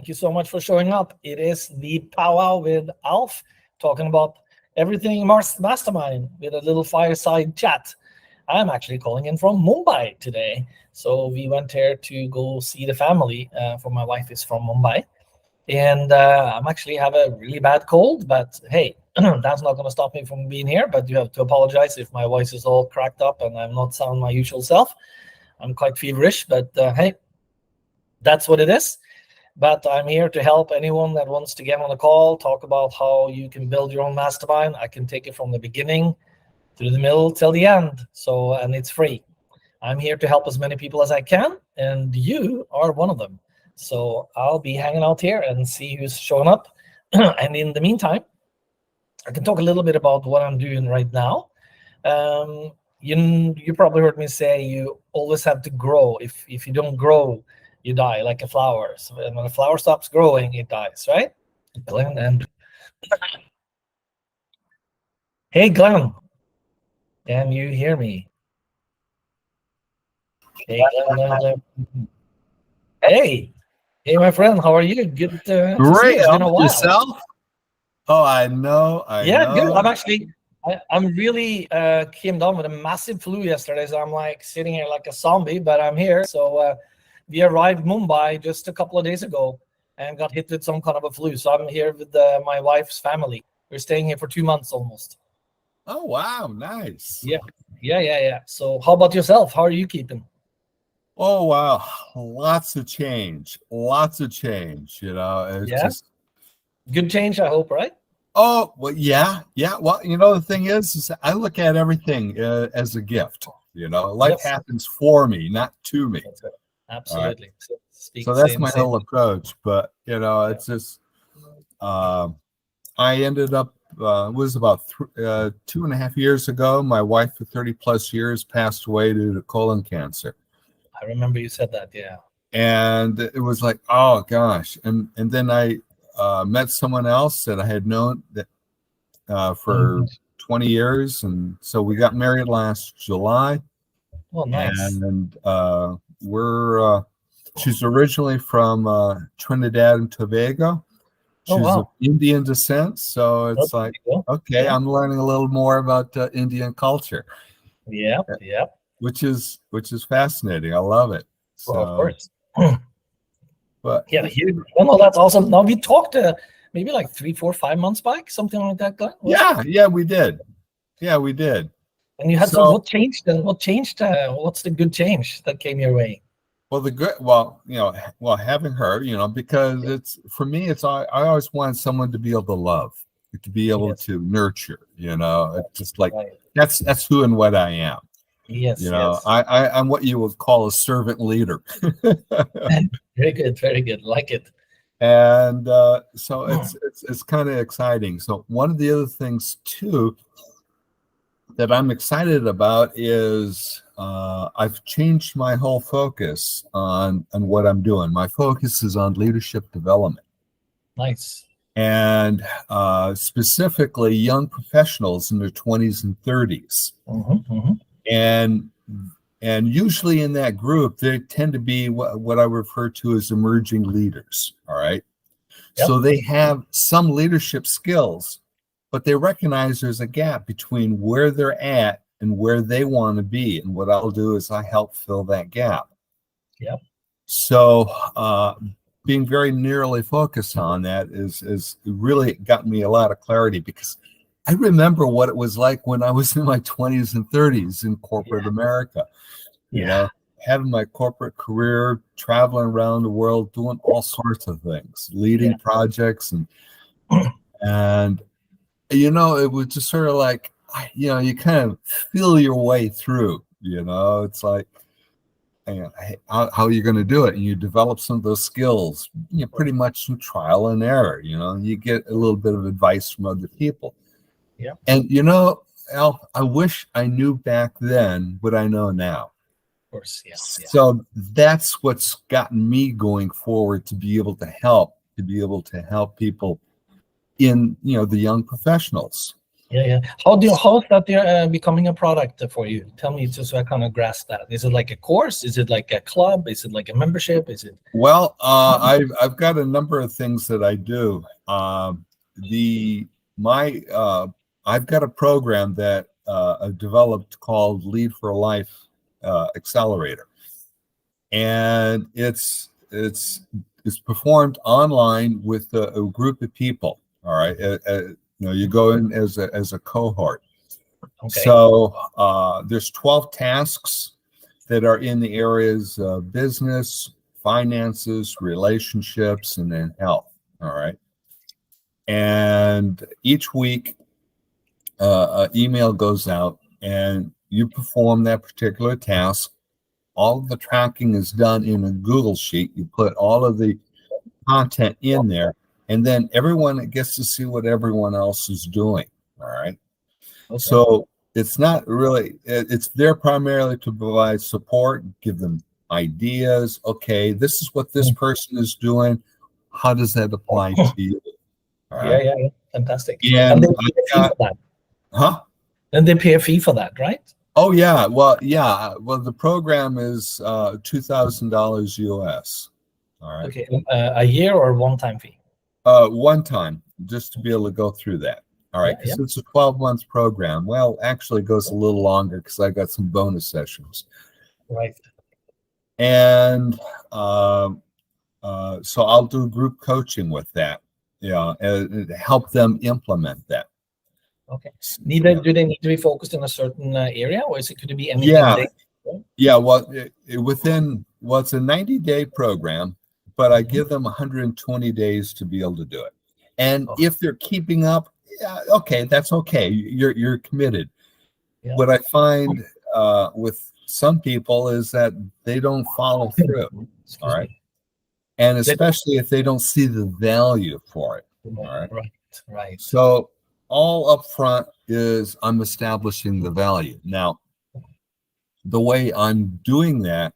Thank you so much for showing up. It is the powwow with Alf, talking about everything Mastermind with a little fireside chat. I'm actually calling in from Mumbai today. So we went here to go see the family, for my wife is from Mumbai. And I'm actually have a really bad cold, but hey, that's not going to stop me from being here. But you have to apologize if my voice is all cracked up and I'm not sound my usual self. I'm quite feverish, but hey, that's what it is. But I'm here to help anyone that wants to get on a call, talk about how you can build your own mastermind. I can take it from the beginning through the middle till the end. So, and it's free. I'm here to help as many people as I can, and you are one of them. So I'll be hanging out here and see who's showing up. And in the meantime, I can talk a little bit about what I'm doing right now. You probably heard me say you always have to grow. If you don't grow, you die like a flower. So when a flower stops growing, it dies, right? Glenn and hey, Glenn, can you hear me? Hey, Glenn. Hey, my friend, how are you? Good. Great. It's been a while. Yourself? Oh, I know. Yeah, good. I'm really came down with a massive flu yesterday, so I'm like sitting here like a zombie, but I'm here. So we arrived Mumbai just a couple of days ago and got hit with some kind of a flu. So I'm here with my wife's family. We're staying here for 2 months almost. Oh, wow. Nice. Yeah. So how about yourself? How are you keeping? Oh, wow. Lots of change. It's just Good change, I hope, right? Oh, well, yeah. Well, the thing is I look at everything as a gift. Life happens for me, not to me. Absolutely. Right? So that's my whole approach. But it's just I ended up it was about 2.5 years ago. My wife for 30 plus years passed away due to colon cancer. I remember you said that, yeah. And it was like, oh gosh. And then I met someone else that I had known that for 20 years. And so we got married last July. Oh, nice. And she's originally from Trinidad and Tobago. She's of Indian descent. So it's okay, I'm learning a little more about Indian culture. Yeah. Which is fascinating. I love it. So, well, of course. But that's awesome. Now we talked maybe like 3, 4, 5 months back, something like that. Yeah, we did. And you had what changed? What's the good change that came your way? Well, having her, because it's for me, I always wanted someone to be able to love, to be able to nurture. It's just like that's who and what I am. Yes. I'm what you would call a servant leader. Very good. Like it. And so it's kind of exciting. So one of the other things too that I'm excited about is I've changed my whole focus on what I'm doing. My focus is on leadership development. Nice. And specifically young professionals in their 20s and 30s. And usually in that group, they tend to be what I refer to as emerging leaders. All right. Yep. So they have some leadership skills, but they recognize there's a gap between where they're at and where they want to be. And what I'll do is I help fill that gap. Yep. So being very narrowly focused on that is really got me a lot of clarity, because I remember what it was like when I was in my 20s and 30s in corporate America, having my corporate career, traveling around the world, doing all sorts of things, leading projects. And it was just sort of like, you kind of feel your way through, it's like, how are you going to do it? And you develop some of those skills, pretty much through trial and error, you get a little bit of advice from other people. Yeah. And Al, I wish I knew back then what I know now. Of course, yeah. So that's what's gotten me going forward, to be able to help people in the young professionals. Yeah. How is that becoming a product for you? Tell me just so I kind of grasp that. Is it like a course? Is it like a club? Is it like a membership? Is it? Well, I've got a number of things that I do. I've got a program that I've developed called Lead for Life Accelerator, and it's performed online with a group of people. All right, you go in as a cohort. Okay. So there's 12 tasks that are in the areas of business, finances, relationships, and then health. All right. And each week, an email goes out and you perform that particular task. All of the tracking is done in a Google Sheet. You put all of the content in there, and then everyone gets to see what everyone else is doing. All right. Okay. So it's not really, it's there primarily to provide support, give them ideas. Okay, this is what this person is doing. How does that apply to you? All right. Yeah. Fantastic. And they pay a fee for that. Huh? And they pay a fee for that, right? Oh, yeah. Well, the program is $2,000 US. All right. Okay. A year or one-time fee? One time, just to be able to go through that. All right, because it's a 12-month program. Well, actually, it goes a little longer because I got some bonus sessions. Right. And so I'll do group coaching with that, and help them implement that. Okay. Do they need to be focused in a certain area, or could it be anything? Yeah. Well, it's a 90-day program, but I give them 120 days to be able to do it. And if they're keeping up, okay, that's okay. You're committed. Yeah. What I find with some people is that they don't follow through. All right. And especially if they don't see the value for it. All right. Right. So all up front is I'm establishing the value. Now, the way I'm doing that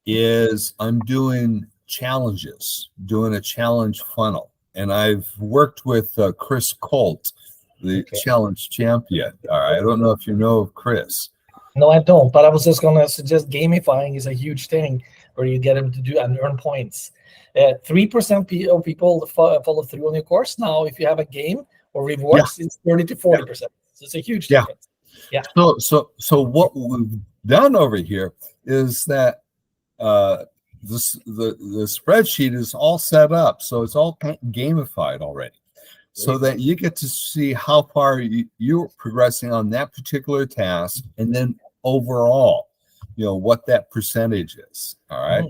is I'm doing challenges, doing a challenge funnel. And I've worked with 𝙁𝙤𝙧𝙚𝙀, the challenge champion. All right. I don't know if you know of Chris. No, I don't. But I was just going to suggest gamifying is a huge thing where you get them to do and earn points. 3% of people follow through on your course. Now, if you have a game or rewards, it's 30 to 40%. So it's a huge difference. Yeah. So what we've done over here is that the spreadsheet is all set up, so it's all gamified already, so that you get to see how far you're progressing on that particular task, and then overall, what that percentage is. All right.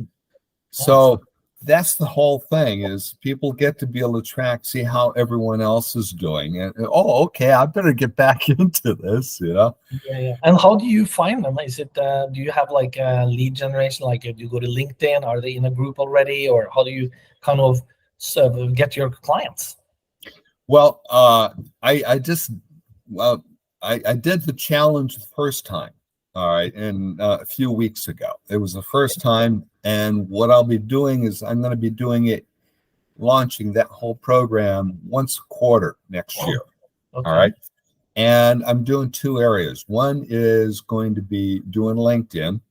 So that's the whole thing, is people get to be able to track, see how everyone else is doing, and okay, I better get back into this, Yeah. And how do you find them? Is it do you have like a lead generation? Like, do you go to LinkedIn? Are they in a group already, or how do you kind of get your clients? Well, I did the challenge the first time. All right, and a few weeks ago, it was the first time. And what I'll be doing is I'm going to be launching that whole program once a quarter next year. Okay. All right. And I'm doing two areas. One is going to be doing LinkedIn.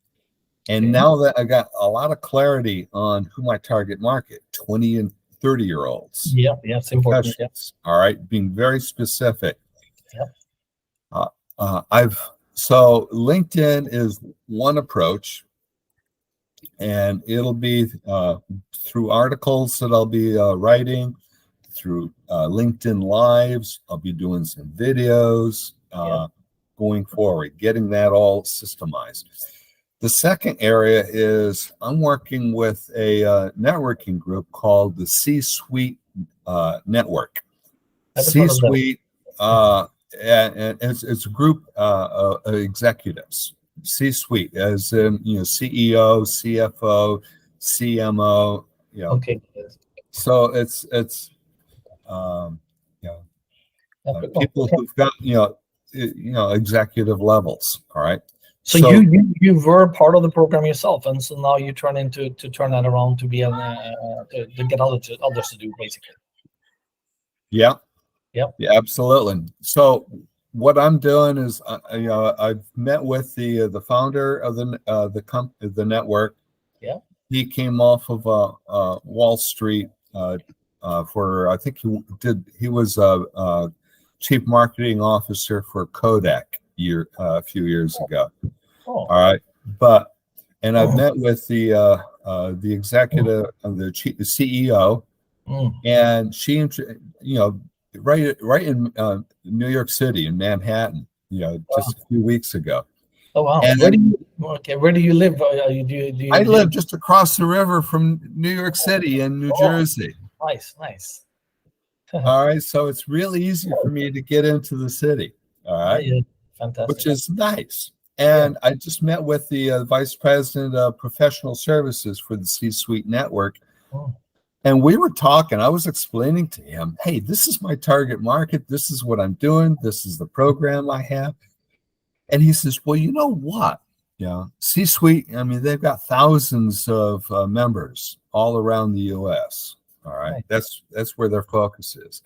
And now that I got a lot of clarity on who my target market, 20 and 30-year-olds. Yeah, it's important. Yeah. All right, being very specific. Yeah. So LinkedIn is one approach, and it'll be through articles that I'll be writing, through LinkedIn Lives. I'll be doing some videos going forward, getting that all systemized. The second area is I'm working with a networking group called the C-Suite Network. C-Suite, and it's a group of executives. C-Suite, as in CEO, CFO, CMO. Okay. So it's people who've got executive levels. All right. So you were part of the program yourself, and so now you're trying to turn that around to be to get others to do, basically. Yeah, absolutely. So what I'm doing is, I've met with the founder of the network. Yeah. He came off of Wall Street for, I think he was chief marketing officer for Kodak a few years ago. Oh. All right, and I've met with the executive of the CEO, and she, right in New York City, in Manhattan, just a few weeks ago. Oh wow! And where do you live? I live just across the river from New York City in New Jersey. Nice. All right, so it's really easy for me to get into the city. All right, yeah. Fantastic. Which is nice. And I just met with the vice president of professional services for the C-Suite network. And we were talking. I was explaining to him, hey, this is my target market. This is what I'm doing. This is the program I have. And he says, well, you know what? C-Suite, I mean, they've got thousands of members all around the U.S. All right. That's where their focus is.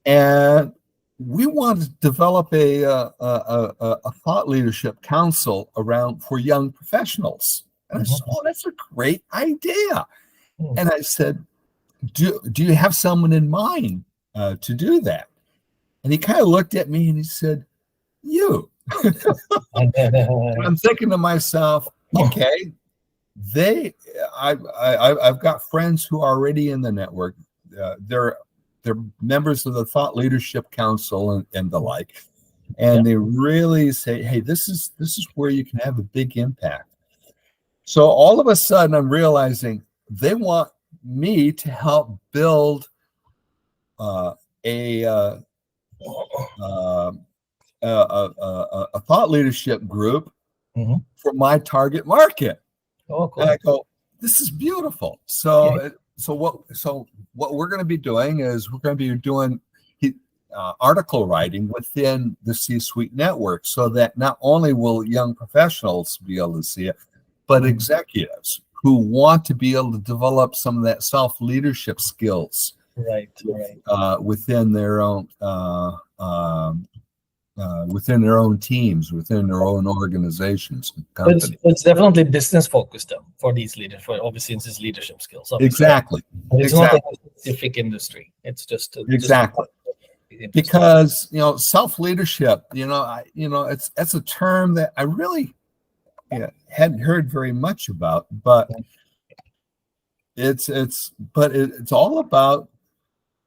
And we want to develop a thought leadership council for young professionals. And I said, oh, that's a great idea. And I said, do you have someone in mind to do that? And he kind of looked at me and he said, you. And I'm thinking to myself, okay, I've got friends who are already in the network. They're members of the Thought Leadership Council and the like, and they really say, hey, this is where you can have a big impact. So all of a sudden, I'm realizing they want me to help build a thought leadership group for my target market. Oh, cool. And I go, this is beautiful. So what we're going to be doing is we're going to be doing article writing within the C-Suite network, so that not only will young professionals be able to see it, but executives who want to be able to develop some of that self-leadership skills within their own teams, within their own organizations. It's definitely business focused though, for these leaders, obviously since it's leadership skills. Obviously. Exactly. It's not a specific industry. It's just because self-leadership, it's a term that I really hadn't heard very much about, but it's all about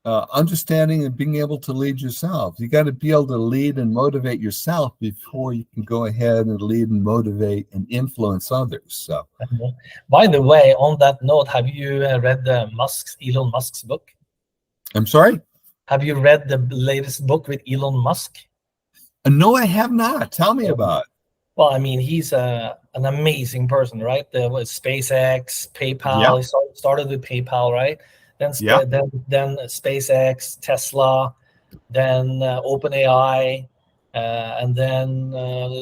understanding and being able to lead yourself. You got to be able to lead and motivate yourself before you can go ahead and lead and motivate and influence others. So, by the way, on that note, have you read Elon Musk's book? I'm sorry? Have you read the latest book with Elon Musk? No, I have not. Tell me about it. Well, I mean, he's an amazing person, right? SpaceX, PayPal. He started with PayPal, right? Then SpaceX, Tesla, then OpenAI, and then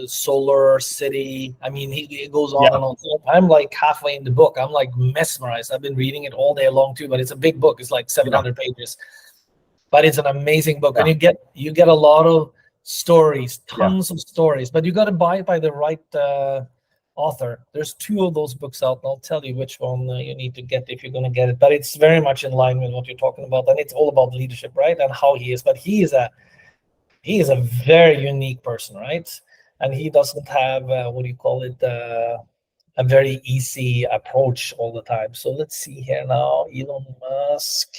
Solar City. I mean, he goes on and on. I'm like halfway in the book. I'm like mesmerized. I've been reading it all day long too, but it's a big book. It's like 700 pages. But it's an amazing book, and you get a lot of stories, tons of stories. But you got to buy it by the right author. There's 2 of those books out, and I'll tell you which one you need to get if you're going to get it. But it's very much in line with what you're talking about, and it's all about leadership, right? And how he is. But he is a very unique person, right? And he doesn't have a very easy approach all the time. So let's see here now, Elon Musk.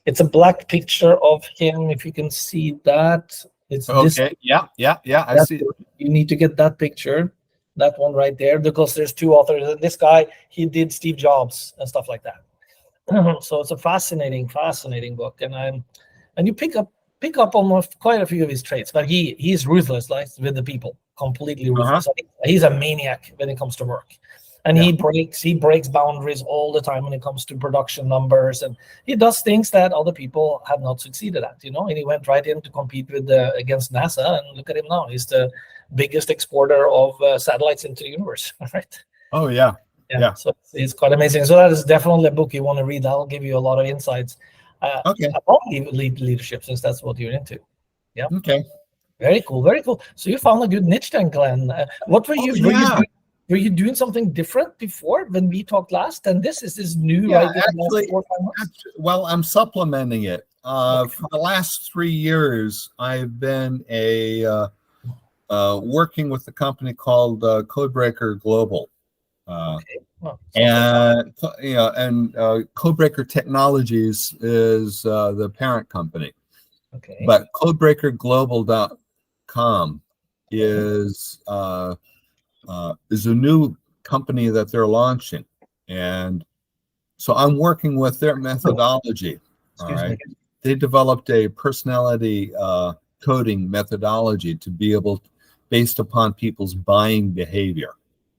It's a black picture of him. If you can see that, it's okay. I see. You need to get that picture, that one right there, because there's 2 authors. And this guy, he did Steve Jobs and stuff like that. So it's a fascinating book, and you pick up almost quite a few of his traits. But he's ruthless, like with the people, completely ruthless. He's a maniac when it comes to work. And he breaks boundaries all the time when it comes to production numbers, and he does things that other people have not succeeded at, And he went right in to compete against NASA, and look at him now. He's the biggest exporter of satellites into the universe, right? Oh yeah. So it's quite amazing. So that is definitely a book you want to read. That'll give you a lot of insights. Okay. about leadership, since that's what you're into. Yeah. Okay. Very cool. Very cool. So you found a good niche then, Glenn. What were you? Were you doing something different before when we talked last? And this is new, Yeah, right? actually, well, I'm supplementing it. For the last 3 years, I've been working with a company called Codebreaker Global. And Codebreaker Technologies is the parent company. Okay. But codebreakerglobal.com is a new company that they're launching, and so I'm working with their methodology. All right, they developed a personality coding methodology to be able, based upon people's buying behavior.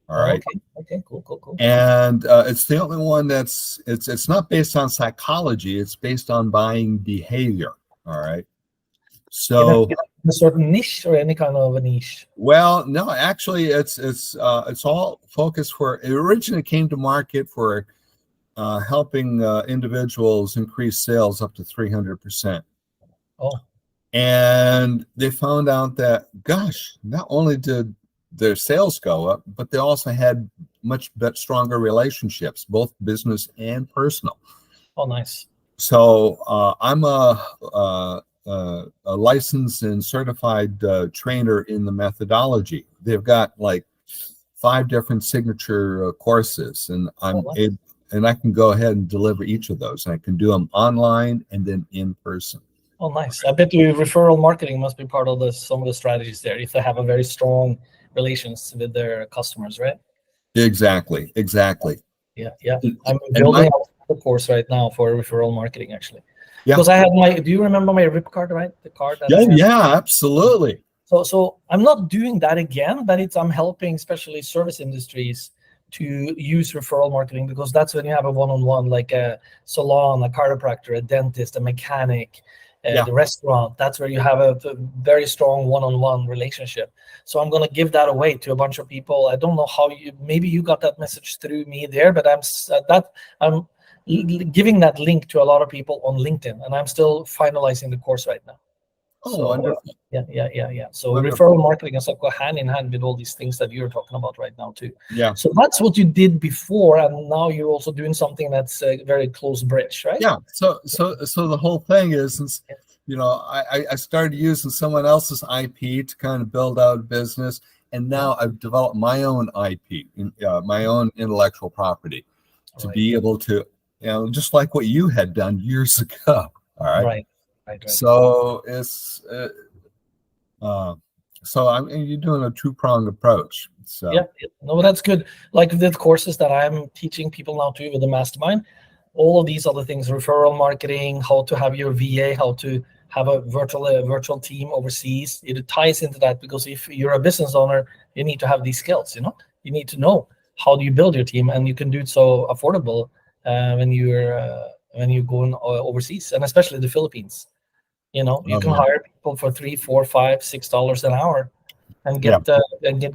All right. Okay. Cool. And it's the only one that's it's not based on psychology. It's based on buying behavior. All right. So a certain niche or any kind of a niche? Well, no, actually, it's all focused for. It originally came to market for helping individuals increase sales up to 300%. Oh. And they found out that, gosh, not only did their sales go up, but they also had much stronger relationships, both business and personal. Oh, nice. So I'm a licensed and certified trainer in the methodology. They've got like 5 different signature courses, and I can go ahead and deliver each of those. I can do them online and then in person. Oh, nice. I bet you referral marketing must be part of some of the strategies there, if they have a very strong relations with their customers, right? Exactly. Yeah. I'm building a course right now for referral marketing, actually. Yeah. Because I had do you remember my RIP card, right? The card that yeah, absolutely. So I'm not doing that again, but I'm helping especially service industries to use referral marketing, because that's when you have a one-on-one, like a salon, a chiropractor, a dentist, a mechanic, the restaurant. That's where you have a very strong one-on-one relationship. So I'm going to give that away to a bunch of people. I don't know how maybe you got that message through me there, but I'm giving that link to a lot of people on LinkedIn, and I'm still finalizing the course right now. Oh, wonderful. Yeah. So referral marketing is like hand in hand with all these things that you're talking about right now too. Yeah. So that's what you did before, and now you're also doing something that's a very close bridge, right? Yeah. So the whole thing is, I started using someone else's IP to kind of build out a business, and now I've developed my own IP, my own intellectual property, to be able to, just like what you had done years ago. All right. Right. So it's you're doing a two-pronged approach. So no, that's good. Like the courses that I'm teaching people now too with the Mastermind, all of these other things: referral marketing, how to have your VA, how to have a virtual team overseas. It ties into that, because if you're a business owner, you need to have these skills. You need to know how do you build your team, and you can do it so affordable when you're going overseas, and especially the Philippines. You can hire people for $3, $4, $5, $6 an hour, and get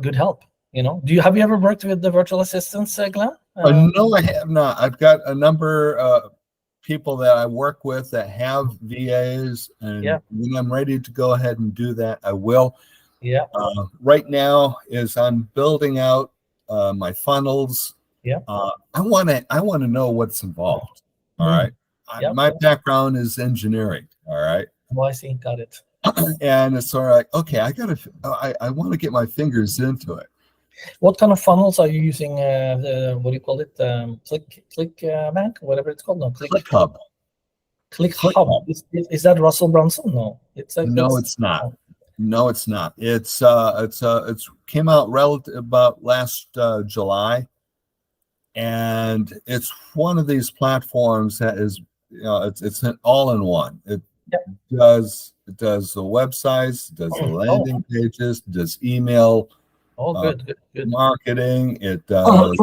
good help. Have you ever worked with the virtual assistants, Glenn? No, I have not. I've got a number of people that I work with that have VAs, and when I'm ready to go ahead and do that, I will. Yeah. Right now, is I'm building out my funnels. Yeah. I want to know what's involved. All right. My background is engineering. All right. Oh, I see. Got it. And it's all right. Okay, I want to get my fingers into it. What kind of funnels are you using? What do you call it? ClickBank, whatever it's called. No, ClickHub. ClickHub. Is that Russell Brunson? No, it's not. No, it's not. It's came out about last July, and it's one of these platforms that is, it's an all-in-one. It does the websites, does the landing pages, does email, good. marketing. It does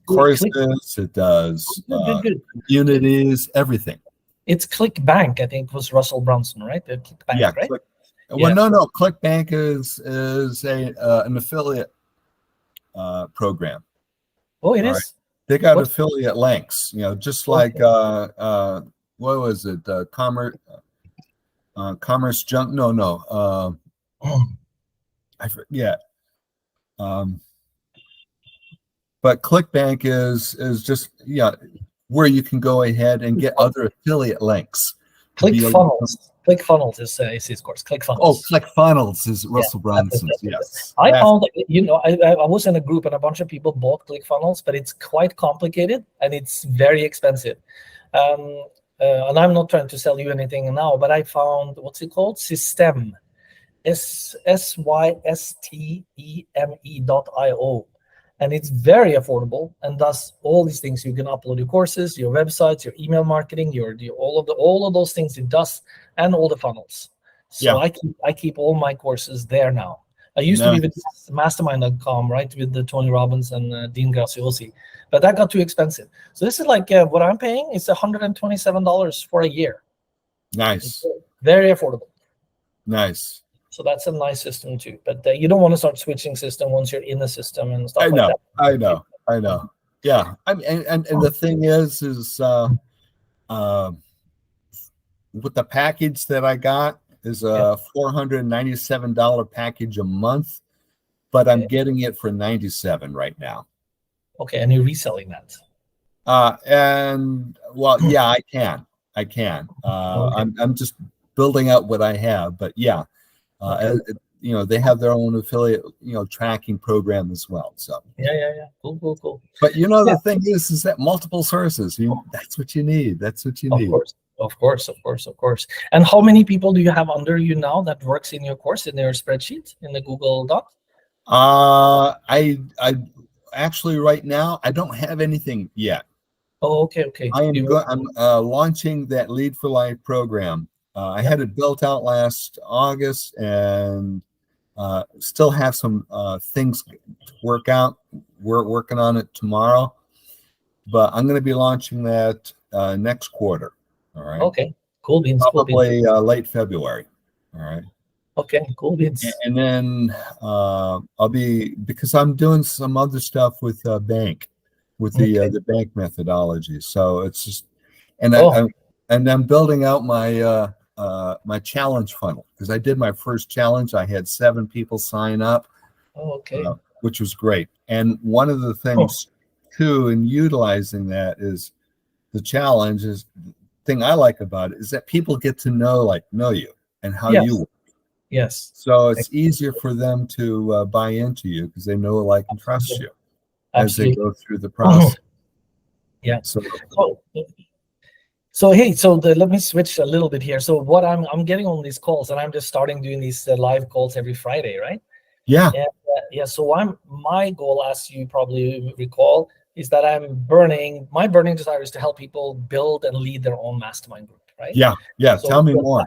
courses. It does communities, everything. It's ClickBank, I think, was Russell Brunson, right? ClickBank, right? No. ClickBank is an affiliate program. Oh, it is. Right. They got affiliate links, just like what was it? Commerce Junk? No. I forget. But ClickBank is just where you can go ahead and get other affiliate links. ClickFunnels is his course. ClickFunnels. Oh, ClickFunnels is Russell Brunson's. Yes. I found I was in a group and a bunch of people bought ClickFunnels, but it's quite complicated and it's very expensive. And I'm not trying to sell you anything now, but I found, what's it called? System. SYSTEME.io. And it's very affordable and does all these things. You can upload your courses, your websites, your email marketing, all of those things it does, and all the funnels. So I keep all my courses there now. I used to be with Mastermind.com, right, with the Tony Robbins and Dean Graziosi, but that got too expensive. So this is like what I'm paying is $127 for a year. Nice. It's very affordable. Nice. So that's a nice system too. But you don't want to start switching system once you're in the system and stuff like that. I know. Yeah. And the thing is with the package that I got is a $497 package a month, but I'm getting it for $97 right now. Okay, and you're reselling that. And well, yeah, I can. Okay. I'm just building out what I have, but yeah. They have their own affiliate, tracking program as well. So cool. But the thing is that multiple sources. That's what you need. Of course. And how many people do you have under you now that works in your course, in your spreadsheet, in the Google Doc? I actually right now I don't have anything yet. Oh, okay. I'm launching that Lead for Life program. I had it built out last August and still have some things to work out. We're working on it tomorrow, but I'm going to be launching that next quarter. All right. Okay. Cool beans. Probably late February. All right. Okay. Cool beans. And then because I'm doing some other stuff with bank, with the bank methodology. So it's just, and I'm building out my my challenge funnel, because I did my first challenge. I had 7 people sign up, which was great. And one of the things too in utilizing that is the challenge is the thing I like about it is that people get to know you and how you work. Yes. So it's easier for them to buy into you because they know, like, and trust you as they go through the process. Yeah. So hey, let me switch a little bit here. So what I'm getting on these calls, and I'm just starting doing these live calls every Friday, right? Yeah. And, so my goal, as you probably recall, is that my burning desire is to help people build and lead their own mastermind group, right? Yeah. So tell me more.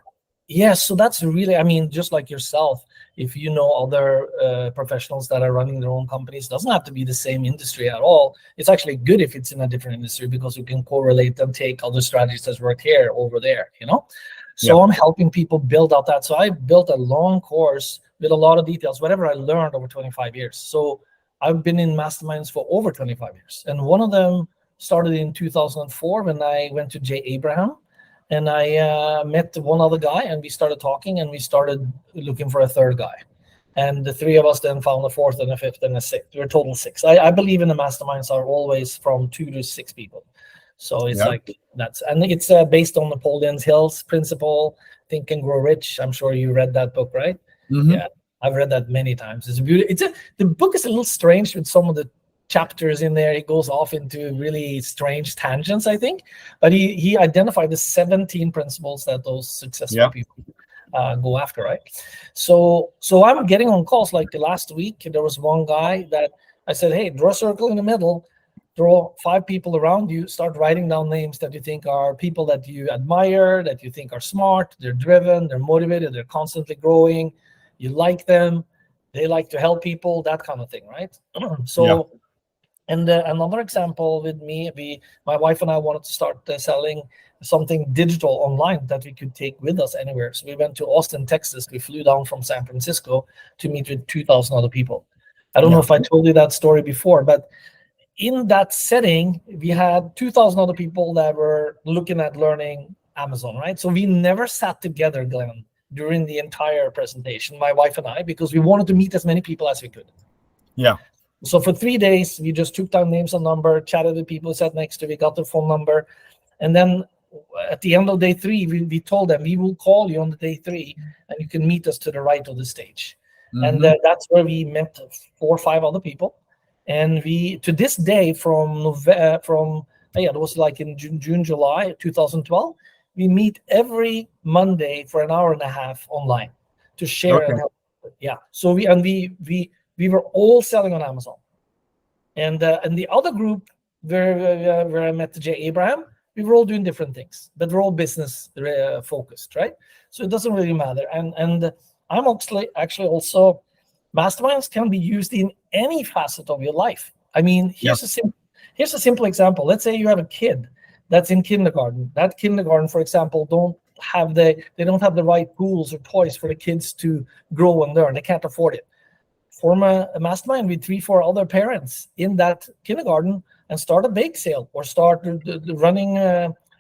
Yes, so that's really, just like yourself, if you know other professionals that are running their own companies, it doesn't have to be the same industry at all. It's actually good if it's in a different industry because you can correlate and take other strategies that's worked here over there, So I'm helping people build out that. So I built a long course with a lot of details, whatever I learned over 25 years. So I've been in masterminds for over 25 years. And one of them started in 2004 when I went to Jay Abraham. And I met one other guy, and we started talking, and we started looking for a third guy. And the 3 of us then found a 4th and a 5th and a 6th. We're total 6. I believe in the masterminds are always from 2 to 6 people. So it's and it's based on Napoleon Hill's principle, Think and Grow Rich. I'm sure you read that book, right? Mm-hmm. Yeah, I've read that many times. It's a beautiful. The book is a little strange with some of the chapters in there. It goes off into really strange tangents, I think, but he identified the 17 principles that those successful people go after, right? So I'm getting on calls. Like the last week, there was one guy that I said, hey, draw a circle in the middle, draw 5 people around you, start writing down names that you think are people that you admire, that you think are smart, they're driven, they're motivated, they're constantly growing, you like them, they like to help people, that kind of thing, right? And another example with me, my wife and I wanted to start selling something digital online that we could take with us anywhere. So we went to Austin, Texas. We flew down from San Francisco to meet with 2,000 other people. I don't know if I told you that story before, but in that setting, we had 2,000 other people that were looking at learning Amazon, right? So we never sat together, Glenn, during the entire presentation, my wife and I, because we wanted to meet as many people as we could. Yeah. So for 3 days, we just took down names and number, chatted with people who sat next to me, got their phone number. And then at the end of day 3, we told them, we will call you on the day 3, and you can meet us to the right of the stage. And that's where we met 4 or 5 other people. And we, to this day, it was like in June, July 2012, we meet every Monday for an hour and a half online to share and help. Yeah. So we were all selling on Amazon. And the other group where I met J. Abraham, we were all doing different things, but we're all business focused, right? So it doesn't really matter. And I'm actually also, masterminds can be used in any facet of your life. I mean, here's a simple example. Let's say you have a kid that's in kindergarten. That kindergarten, for example, don't have the right tools or toys for the kids to grow and learn. They can't afford it. Form a mastermind with 3-4 other parents in that kindergarten and start a bake sale, or start running,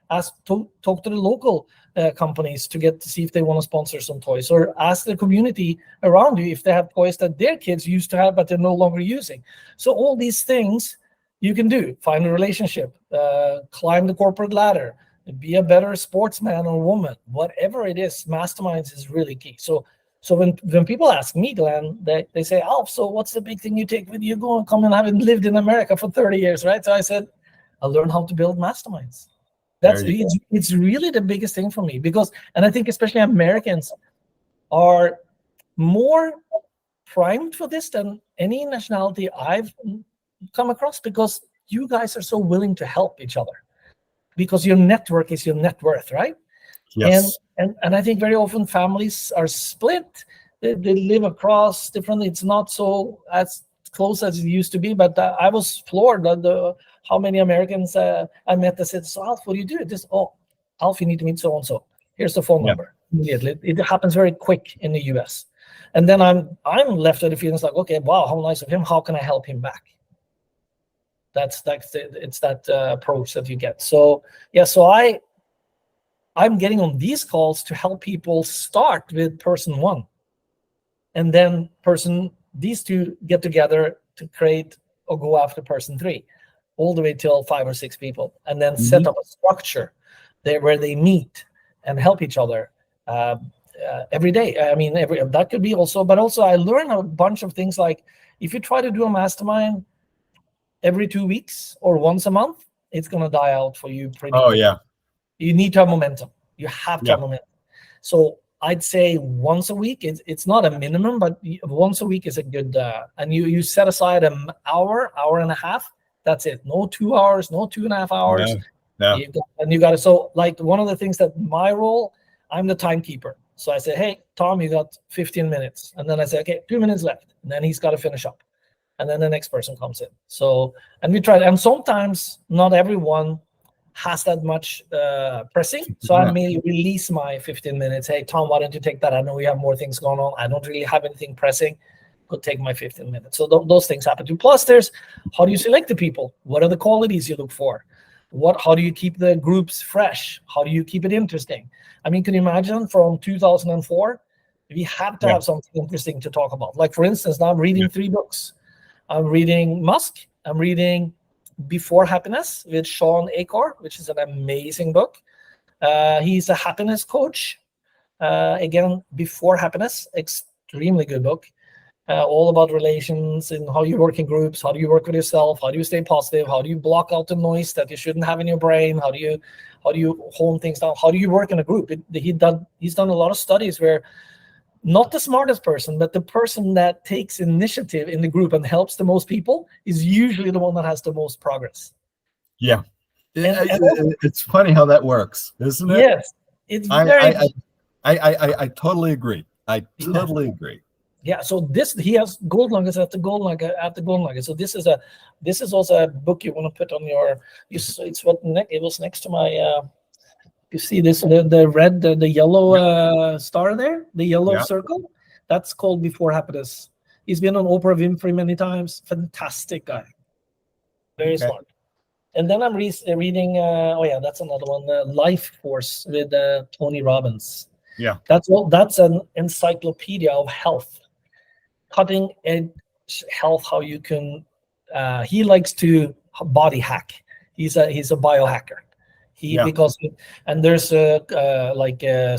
talk to the local companies to see if they want to sponsor some toys, or ask the community around you if they have toys that their kids used to have but they're no longer using. So all these things you can do. Find a relationship, climb the corporate ladder, be a better sportsman or woman, whatever it is. Masterminds is really key. So when people ask me, Glenn, they say, Alf, so what's the big thing you take with you? Go and come, and having lived in America for 30 years, right? So I said, I learned how to build masterminds. It's really the biggest thing for me, because, and I think especially Americans are more primed for this than any nationality I've come across, because you guys are so willing to help each other, because your network is your net worth, right? Yes. And I think very often families are split. They live across differently. It's not so as close as it used to be. But I was floored at how many Americans I met that said, so Alf, what do you do? Alf, you need to meet so-and-so. Here's the phone number. Immediately. It happens very quick in the US. And then I'm left with the feelings like, okay, wow, how nice of him. How can I help him back? It's that approach that you get. So yeah, so I'm getting on these calls to help people start with person 1, and then these 2 get together to create or go after person 3, all the way till 5 or 6 people, and then set up a structure there where they meet and help each other every day. I mean, that could be also, but also I learned a bunch of things, like if you try to do a mastermind every 2 weeks or once a month, it's going to die out for you pretty quickly. You need to have momentum. You have to have momentum. So I'd say once a week. It's not a minimum, but once a week is a good. And you set aside an hour and a half. That's it. No 2 hours, no 2.5 hours. No. You got to. So like one of the things that my role, I'm the timekeeper. So I say, hey, Tom, you got 15 minutes. And then I say, okay, 2 minutes left. And then he's got to finish up. And then the next person comes in. So, and we try. And sometimes not everyone has that much pressing. So I may release my 15 minutes. Hey, Tom, why don't you take that? I know we have more things going on. I don't really have anything pressing. Go take my 15 minutes. So those things happen too. Plus, there's how do you select the people? What are the qualities you look for? How do you keep the groups fresh? How do you keep it interesting? I mean, can you imagine from 2004, we have to have something interesting to talk about. Like, for instance, now I'm reading 3 books. I'm reading Musk. I'm reading Before Happiness with 𝘾𝙗𝙗, which is an amazing book. He's a happiness coach. Again, Before Happiness, extremely good book. All about relations and how you work in groups, how do you work with yourself, how do you stay positive, how do you block out the noise that you shouldn't have in your brain, how do you hone things down, how do you work in a group. He's done a lot of studies where not the smartest person, but the person that takes initiative in the group and helps the most people is usually the one that has the most progress. Yeah. It's funny how that works, isn't it? Yes. It's very... I totally agree. I totally agree. Yeah, so he has gold nuggets at the gold nugget. So this is also a book you want to put on your. It was next to my. You see this the red the yellow star there, the yellow circle. That's called Before Happiness. He's been on Oprah Winfrey many times. Fantastic guy. Very smart. And then I'm reading. Oh yeah, that's another one. Life Force with Tony Robbins. Yeah. That's an encyclopedia of health, cutting edge health. How you can. He likes to body hack. He's a biohacker. Because and there's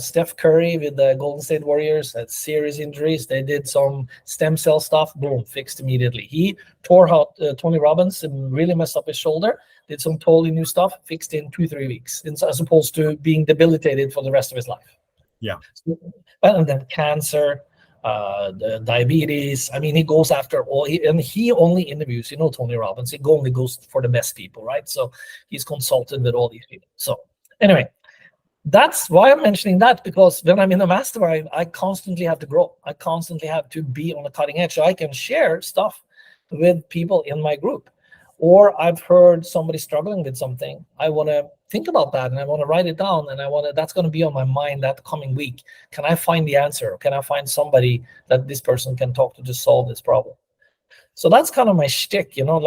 Steph Curry with the Golden State Warriors had serious injuries. They did some stem cell stuff, boom, fixed immediately. He tore out Tony Robbins and really messed up his shoulder. Did some totally new stuff, fixed in 2-3 weeks, as opposed to being debilitated for the rest of his life. Yeah. And then cancer, the diabetes. I mean, he goes after all, and he only interviews, Tony Robbins. He only goes for the best people, right? So he's consulted with all these people. So anyway, that's why I'm mentioning that, because when I'm in a mastermind, I constantly have to grow. I constantly have to be on the cutting edge, so I can share stuff with people in my group. Or I've heard somebody struggling with something. I want to think about that, and I want to write it down, and that's going to be on my mind that coming week. Can I find the answer? Can I find somebody that this person can talk to solve this problem? So that's kind of my shtick, and I'm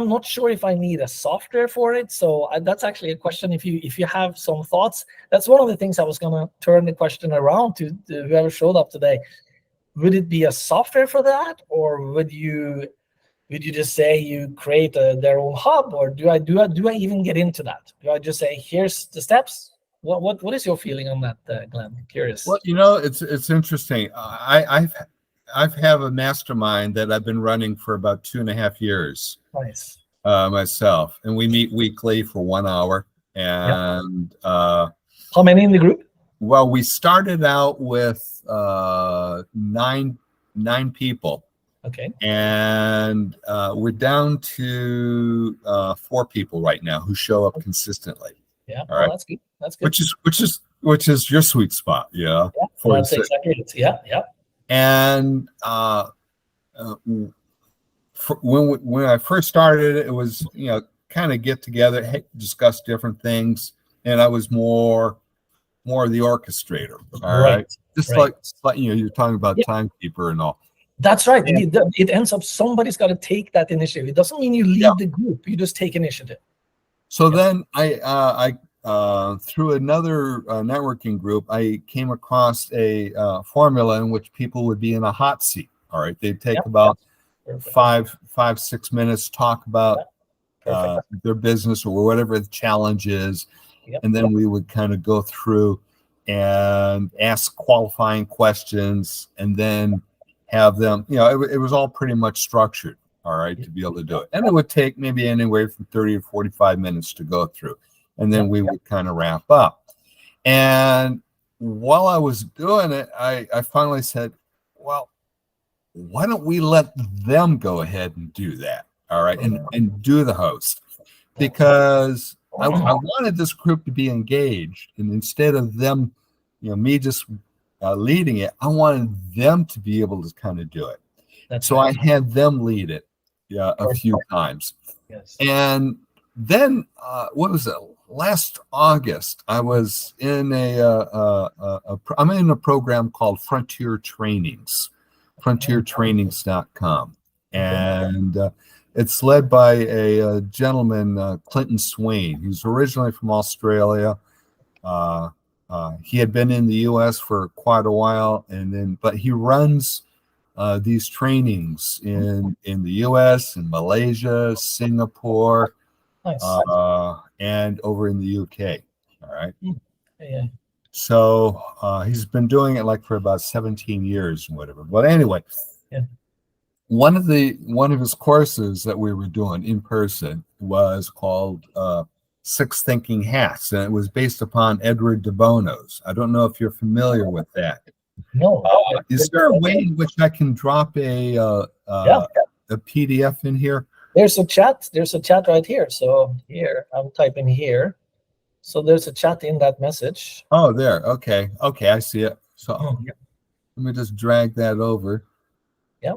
not sure if I need a software for it. So that's actually a question. If you have some thoughts, that's one of the things I was going to turn the question around to whoever showed up today. Would it be a software for that, or would you just say you create their own hub, or do I even get into that? Do I just say, here's the steps? What is your feeling on that, Glenn? I'm curious. Well, it's interesting. I've have a mastermind that I've been running for about 2.5 years. Nice. Myself, and we meet weekly for 1 hour. And how many in the group? Well, we started out with 9 people. Okay. And we're down to 4 people right now who show up consistently. Yeah. All right. That's good. That's good. Which is your sweet spot. Yeah. That's exactly it. Yeah. Yeah. And when I first started, it was kind of get together, discuss different things, and I was more of the orchestrator. All right. Just like you're talking about timekeeper and all. That's right. It ends up somebody's got to take that initiative. It doesn't mean you lead the group. You just take initiative. So then I through another networking group, I came across a formula in which people would be in a hot seat. All right. They'd take about 5-6 minutes, talk about their business or whatever the challenge is. And then we would kind of go through and ask qualifying questions, and then have them, it was all pretty much structured, all right, to be able to do it. And it would take maybe anywhere from 30 or 45 minutes to go through. And then we would kind of wrap up. And while I was doing it, I finally said, well, why don't we let them go ahead and do that, all right, and do the host? Because I wanted this group to be engaged. And instead of them, me just leading it, I wanted them to be able to kind of do it. So I had them lead it a few times. Yes. And then what was it? Last August, I was in I'm in a program called Frontier Trainings, frontiertrainings.com. And it's led by a gentleman, Clinton Swain. He's originally from Australia. He had been in the U.S. for quite a while, but he runs these trainings in the U.S., in Malaysia, Singapore, and over in the U.K. All right. Yeah. So he's been doing it for about 17 years and whatever. But anyway, one of his courses that we were doing in person was called 6 Thinking Hats, and it was based upon Edward de Bono's. I don't know if you're familiar with that. No. Is there a way in which I can drop a PDF in here? There's a chat. There's a chat right here. So here, I'm typing here. So there's a chat in that message. Oh, there. Okay. I see it. So let me just drag that over. Yeah.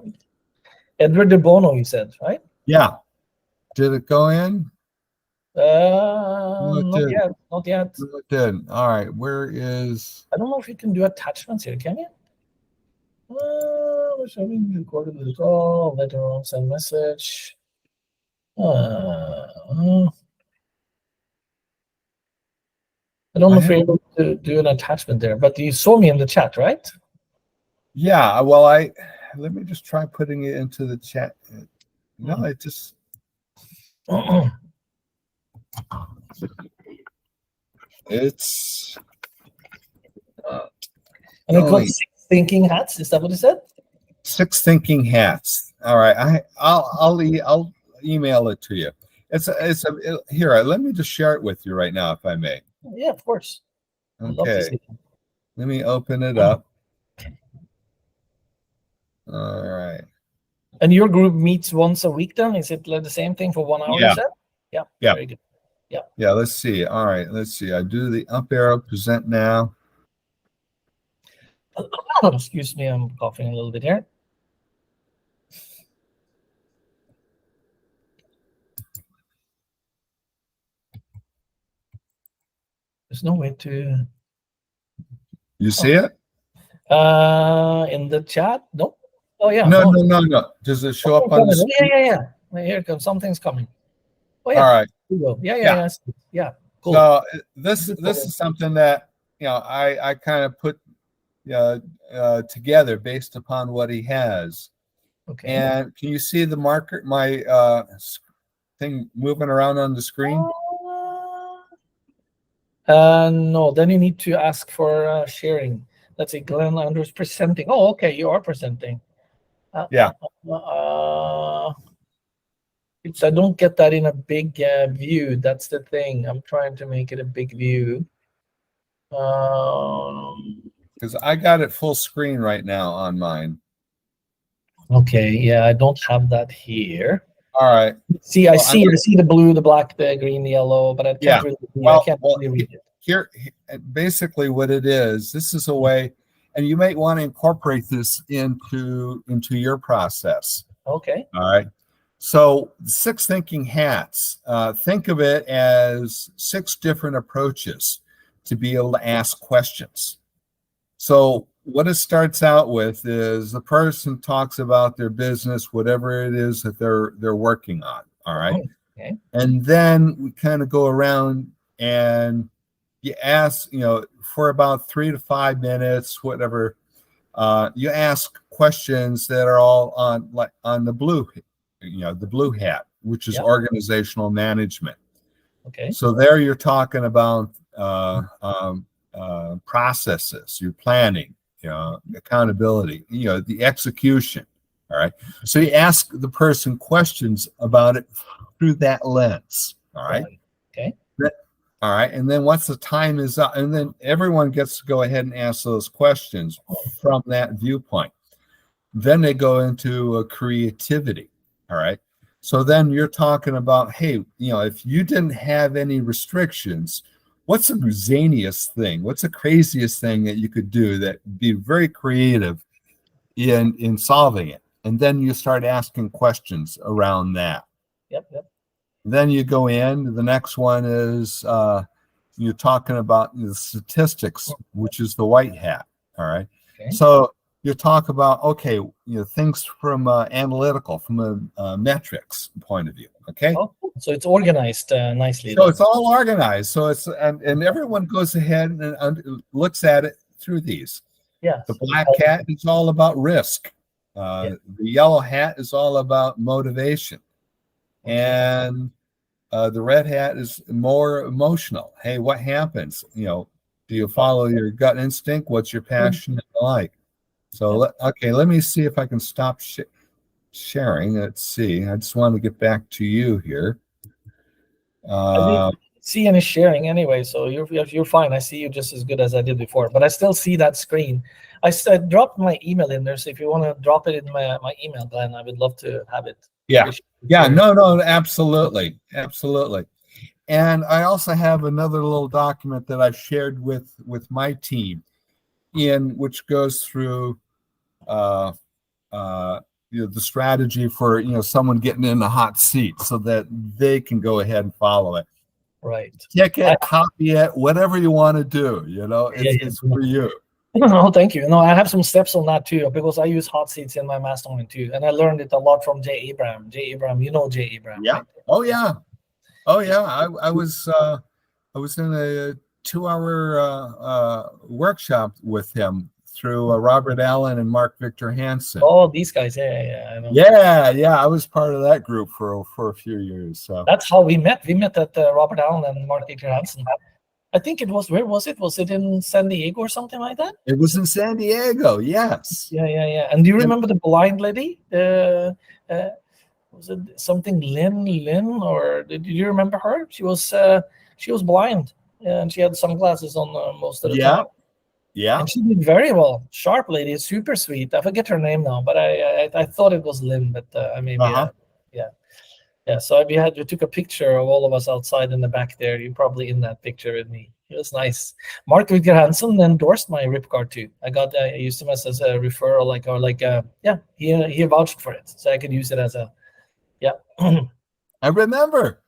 Edward de Bono, you said, right? Yeah. Did it go in? Not yet. It didn't. All right. Where is? I don't know if you can do attachments here. Can you? Recorded this all. Later on, send message. I don't know if you're able to do an attachment there, but you saw me in the chat, right? Yeah, well, let me just try putting it into the chat. No, it just it's and it called 6 Thinking Hats. Is that what you said? 6 Thinking Hats. All right, I'll email it to you. Here. Let me just share it with you right now, if I may. Yeah, of course. Okay. Let me open it up. All right. And your group meets once a week then? Is it like the same thing for 1 hour? Yeah. You said? Yeah. Yeah. Very good. Yeah. Yeah. Let's see. All right. Let's see. I do the up arrow, present now. Excuse me. I'm coughing a little bit here. There's no way to. You see it? In the chat? Nope. Oh yeah. No. Does it show up on the screen? Yeah. Here it comes. Something's coming. Oh yeah. All right. Yeah. Cool. So this is something that I kind of put together based upon what he has. Okay. And can you see the marker, my thing moving around on the screen? No. Then you need to ask for sharing. Let's see. Glenn Andrews presenting. Oh, okay. You are presenting. Yeah. I don't get that in a big view. That's the thing. I'm trying to make it a big view. Because I got it full screen right now on mine. Okay. Yeah, I don't have that here. All right. See, I see the blue, the black, the green, the yellow, but I can't really read. I can't really read it. Here, basically, what it is, this is a way, and you might want to incorporate this into your process. Okay. All right. So 6 Thinking Hats, think of it as 6 different approaches to be able to ask questions. So what it starts out with is the person talks about their business, whatever it is that they're working on. All right. Okay. And then we kind of go around and you ask, for about 3 to 5 minutes, whatever, you ask questions that are all on the blue, the blue hat, which is organizational management. Okay. So there you're talking about processes, your planning, accountability, the execution. All right. So you ask the person questions about it through that lens. All right. Okay. All right. And then once the time is up, and then everyone gets to go ahead and ask those questions from that viewpoint. Then they go into creativity. All right. So then you're talking about, hey, if you didn't have any restrictions, what's the zaniest thing? What's the craziest thing that you could do that would be very creative in solving it? And then you start asking questions around that. Yep. Then you go in. The next one is you're talking about the statistics, which is the white hat. All right. Okay. So you talk about things from analytical, from a metrics point of view. Okay. Oh, so it's organized nicely. So it's all organized. So it's and everyone goes ahead and looks at it through these. Yeah. The black hat is all about risk. The yellow hat is all about motivation. And the red hat is more emotional. Hey, what happens? Do you follow your gut instinct? What's your passion like? So, let me see if I can stop sharing. Let's see. I just want to get back to you here. I didn't see any sharing anyway, so you're fine. I see you just as good as I did before, but I still see that screen. I dropped my email in there, so if you want to drop it in my email, Glenn, I would love to have it. Yeah, no, absolutely. And I also have another little document that I've shared with my team, which goes through the strategy for someone getting in the hot seat so that they can go ahead and follow it. Right. Check it, copy it, whatever you want to do. It's for you. Oh, thank you. No, I have some steps on that too, because I use hot seats in my mastermind too, and I learned it a lot from 𝘼𝙬𝙗. 𝘼𝙬𝙗, you know 𝘼𝙬𝙗, Yeah. right? Oh yeah. Oh yeah. I was in a 2-hour workshop with him through Robert Allen and Mark Victor Hansen. Oh, these guys, yeah, I know. Yeah. I was part of that group for a few years. So That's how we met. We met at Robert Allen and Mark Victor Hansen. I think it was, where was it? Was it in San Diego or something like that? it was in San Diego. Yes. Yeah. And do you remember the blind lady? Was it something Lynn, or did you remember her? She was blind, and she had sunglasses on most of the time. Yeah. And she did very well. Sharp lady, super sweet. I forget her name now, but I thought it was Lynn, but I maybe yeah. So we took a picture of all of us outside in the back there. You're probably in that picture with me. It was nice. Mark Victor Hansen endorsed my Ripguard too. I used him as a referral, he vouched for it, so I could use it as a I remember.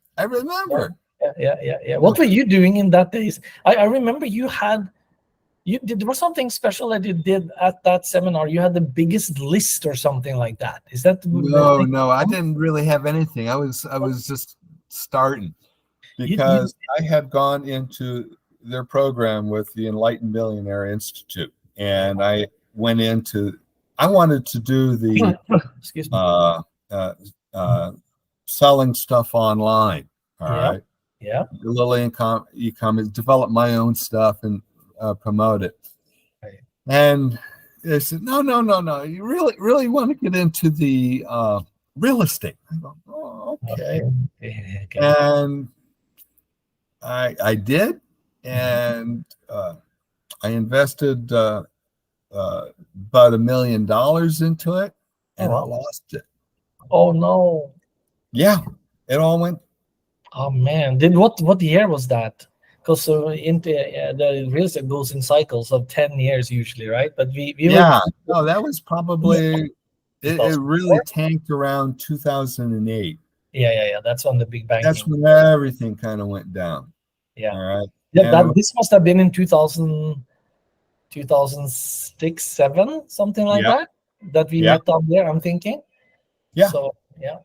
Yeah. What were you doing in that days? I remember there was something special that you did at that seminar. You had the biggest list or something like that. Is that no? I didn't really have anything. I was just starting, because I had gone into their program with the Enlightened Millionaire Institute, and I wanted to do the excuse me. Selling stuff online. All right. Yeah. A little e-commerce, develop my own stuff and promote it. Right. And they said, no. You really want to get into the real estate. I go, oh, okay. And I did, and I invested about $1 million into it, and I lost it. Oh no. Yeah, it all went. Oh man, what year was that? Because the real estate goes in cycles of 10 years usually, right? But that was probably it really tanked around 2008. Yeah. That's when the big banking. That's when everything kind of went down. Yeah. All right. Yeah, this must have been in 2006, 7, something like that we met down there, I'm thinking. Yeah. So yeah.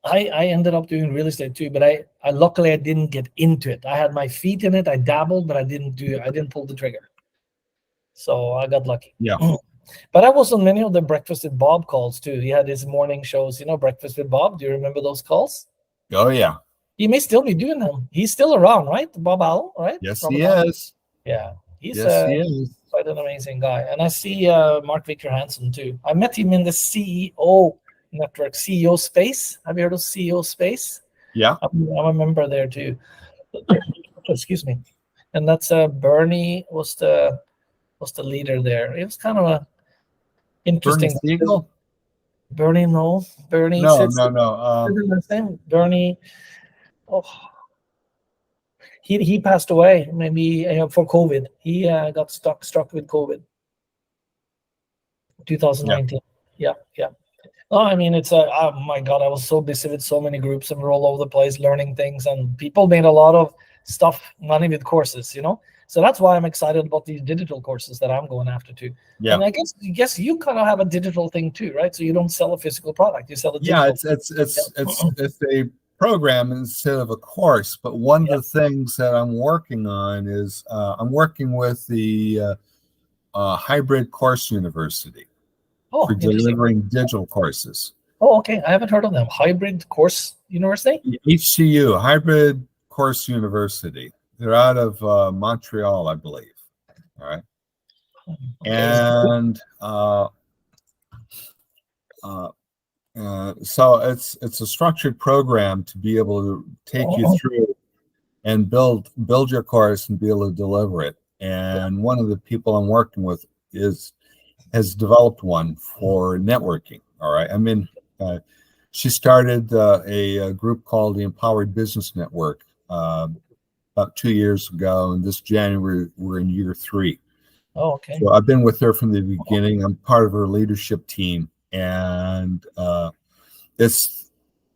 I ended up doing real estate too, but I luckily I didn't get into it. I had my feet in it. I dabbled, but I didn't pull the trigger. So I got lucky. Yeah. But I was on many of the Breakfast with Bob calls too. He had his morning shows, Breakfast with Bob. Do you remember those calls? Oh yeah. He may still be doing them. He's still around, right? Bob Allen, right? Yes, he is. Yeah. He is. Quite an amazing guy. And I see Mark Victor Hansen too. I met him in the CEO network, CEO Space. Have you heard of CEO Space? Yeah. I'm a member there too. Excuse me. And that's Bernie was the leader there. It was kind of a interesting. Bernie Siegel? Bernie, no. Bernie. No. Bernie. Oh, he passed away maybe for COVID. He got struck with COVID. 2019. Yeah. Oh, I mean, it's oh my God, I was so busy with so many groups and we're all over the place learning things, and people made a lot of money with courses, So that's why I'm excited about these digital courses that I'm going after too. Yeah. And I guess you kind of have a digital thing too, right? So you don't sell a physical product, you sell a digital. Yeah, it's a program instead of a course. But one of the things that I'm working on is I'm working with the Hybrid Course University. For delivering digital courses. Oh, okay. I haven't heard of them. Hybrid Course University? HCU, Hybrid Course University. They're out of Montreal, I believe. All right. Okay. And so it's a structured program to be able to take you through and build your course and be able to deliver it. And one of the people I'm working with has developed one for networking. All right. I mean, she started a group called the Empowered Business Network about 2 years ago, and this January we're in year 3. Oh, okay. So I've been with her from the beginning. I'm part of her leadership team, and it's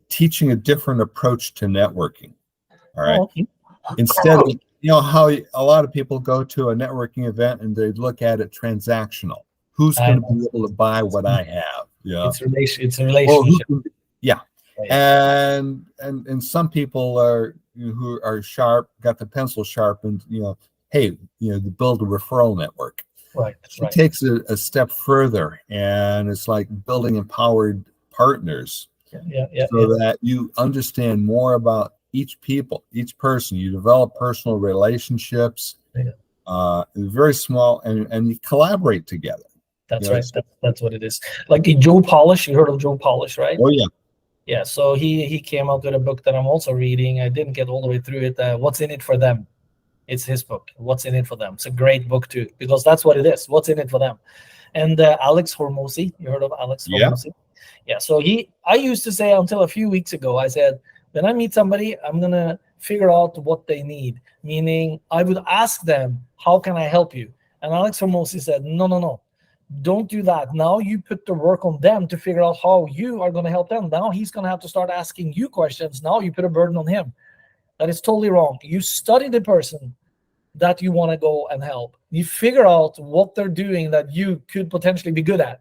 teaching a different approach to networking. All right. Oh, okay. You know how a lot of people go to a networking event and they look at it transactional. Who's going to be able to buy what I have? Yeah, it's a relationship. Well, yeah, Right. and some people are who are sharp, got the pencil sharpened. Hey, to build a referral network. Right. She takes it a step further, and it's like building empowered partners. That you understand more about each person. You develop personal relationships. Very small, and you collaborate together. That's right. That's what it is. Like Joe Polish, you heard of Joe Polish, right? Oh yeah. Yeah. So he came out with a book that I'm also reading. I didn't get all the way through it. What's in it for them? It's his book. What's in it for them? It's a great book too, because that's what it is. What's in it for them? And 𝙁𝙤𝙾𝙧𝙚𝙨, you heard of 𝙁𝙤𝙾𝙧𝙚𝙾? Yeah. So I used to say until a few weeks ago, I said, when I meet somebody, I'm gonna figure out what they need. Meaning, I would ask them, how can I help you? And 𝙁𝙤𝙾𝙧𝙚 said, no, don't do that. Now you put the work on them to figure out how you are going to help them. Now he's going to have to start asking you questions. Now you put a burden on him. That is totally wrong. You study the person that you want to go and help. You figure out what they're doing that you could potentially be good at.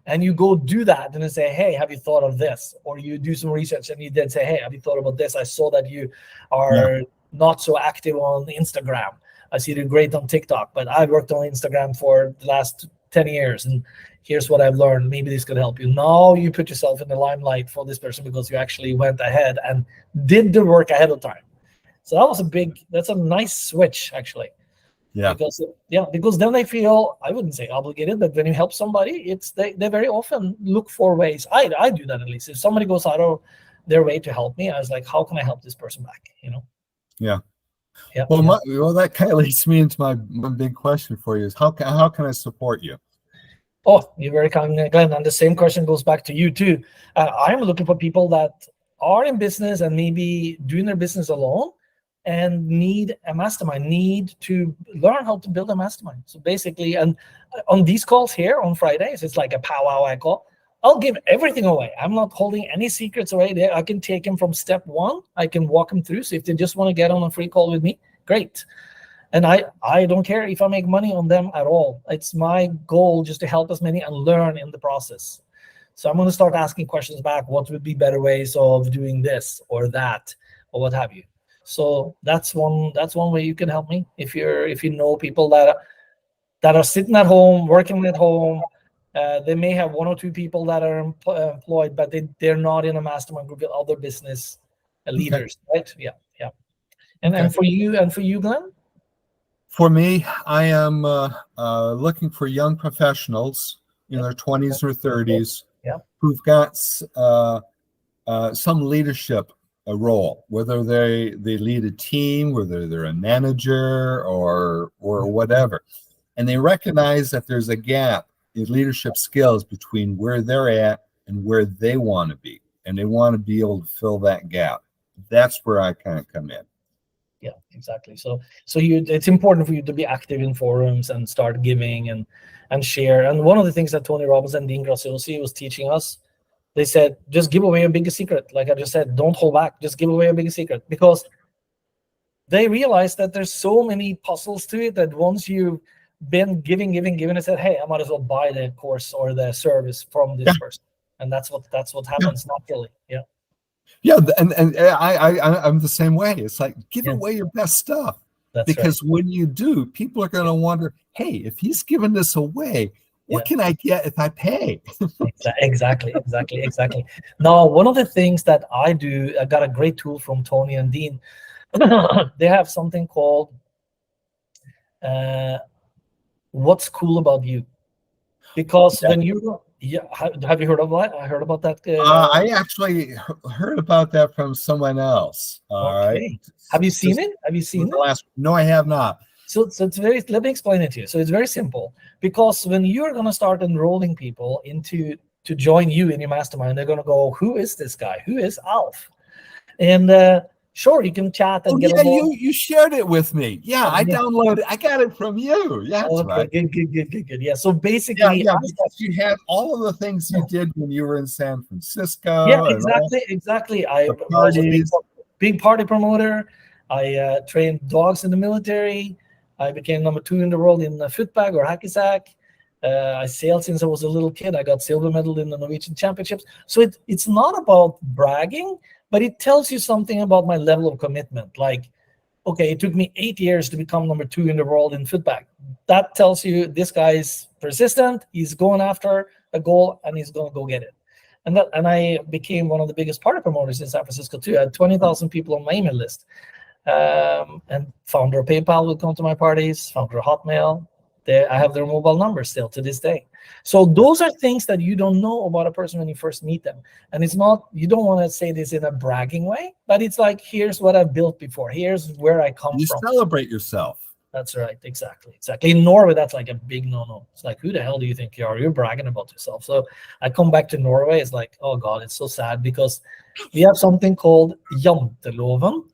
And you go do that and then say, hey, have you thought of this? Or you do some research and you then say, hey, have you thought about this? I saw that you are not so active on Instagram. I see you're great on TikTok, but I've worked on Instagram for the last 10 years. And here's what I've learned. Maybe this could help you. Now you put yourself in the limelight for this person because you actually went ahead and did the work ahead of time. So that's a nice switch, actually. Yeah. Because then they feel, I wouldn't say obligated, but when you help somebody, they very often look for ways. I do that at least. If somebody goes out of their way to help me, I was like, how can I help this person back? Yeah. Well, that kind of leads me into my big question for you is how can I support you? Oh, you're very kind, Glenn. And the same question goes back to you too. I'm looking for people that are in business and maybe doing their business alone and need a mastermind, need to learn how to build a mastermind. So basically, and on these calls here on Fridays, it's like a powwow I call. I'll give everything away. I'm not holding any secrets away there. I can take them from step one. I can walk them through. So if they just want to get on a free call with me, great. And I don't care if I make money on them at all. It's my goal just to help as many and learn in the process. So I'm going to start asking questions back. What would be better ways of doing this or that or what have you? So that's one way you can help me. If you know people that are sitting at home, working at home, they may have one or two people that are employed, but they're not in a mastermind group with other business leaders, right? Yeah. And for you, Glenn? For me, I am looking for young professionals in their 20s or 30s who've got some leadership role, whether they lead a team, whether they're a manager or whatever, and they recognize that there's a gap in leadership skills between where they're at and where they want to be, and they want to be able to fill that gap. That's where I kind of come in. Yeah, exactly. So it's important for you to be active in forums and start giving and share. And one of the things that Tony Robbins and Dean Graziosi was teaching us, they said, just give away your biggest secret. Like I just said, don't hold back. Just give away your biggest secret, because they realized that there's so many puzzles to it that once you've been giving and said, hey, I might as well buy the course or the service from this person. And that's what happens naturally. Yeah. Yeah, and I'm the same way. It's like, give away your best stuff. Because when you do, people are going to wonder, hey, if he's giving this away, what can I get if I pay? Exactly. Now, one of the things that I do, I got a great tool from Tony and Dean. They have something called What's Cool About You? Because when you have you heard of that? I heard about that. I actually heard about that from someone else. Okay. Have you seen it? Have you seen it? No, I have not. So it's very. Let me explain it to you. So it's very simple. Because when you're going to start enrolling people to join you in your mastermind, they're going to go, "Who is this guy? Who is Alf?" And sure, you can chat and get. You shared it with me. Yeah, I downloaded. I got it from you. Yeah, that's right. Good. Yeah. So basically, because you had all of the things you did when you were in San Francisco. Yeah, exactly. I was a big party promoter. I trained dogs in the military. I became number 2 in the world in footbag or hacky sack. I sailed since I was a little kid. I got silver medal in the Norwegian championships. So it's not about bragging, but it tells you something about my level of commitment. Like, okay, it took me 8 years to become number 2 in the world in footbag. That tells you this guy is persistent. He's going after a goal and he's going to go get it. And I became one of the biggest party promoters in San Francisco too. I had 20,000 people on my email list. And founder of PayPal would come to my parties, founder of Hotmail. I have their mobile number still to this day. So those are things that you don't know about a person when you first meet them. And it's not, you don't want to say this in a bragging way, but it's like, here's what I've built before. Here's where I come from. You celebrate yourself. That's right. Exactly. In Norway, that's like a big no-no. It's like, who the hell do you think you are? You're bragging about yourself. So I come back to Norway. It's like, oh God, it's so sad because we have something called janteloven.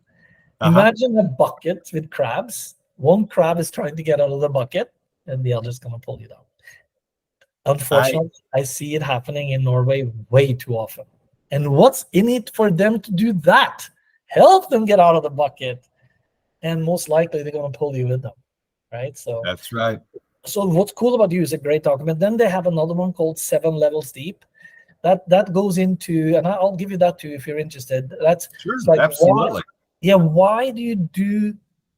Imagine a bucket with crabs. One crab is trying to get out of the bucket and the other's going to pull you down. Unfortunately, I see it happening in Norway way too often. And what's in it for them to do that? Help them get out of the bucket. And most likely they're going to pull you with them, right? So that's right. So what's cool about you is a great document. Then they have another one called 7 Levels Deep. That goes into, and I'll give you that too if you're interested. That's sure, like, absolutely. Why do you do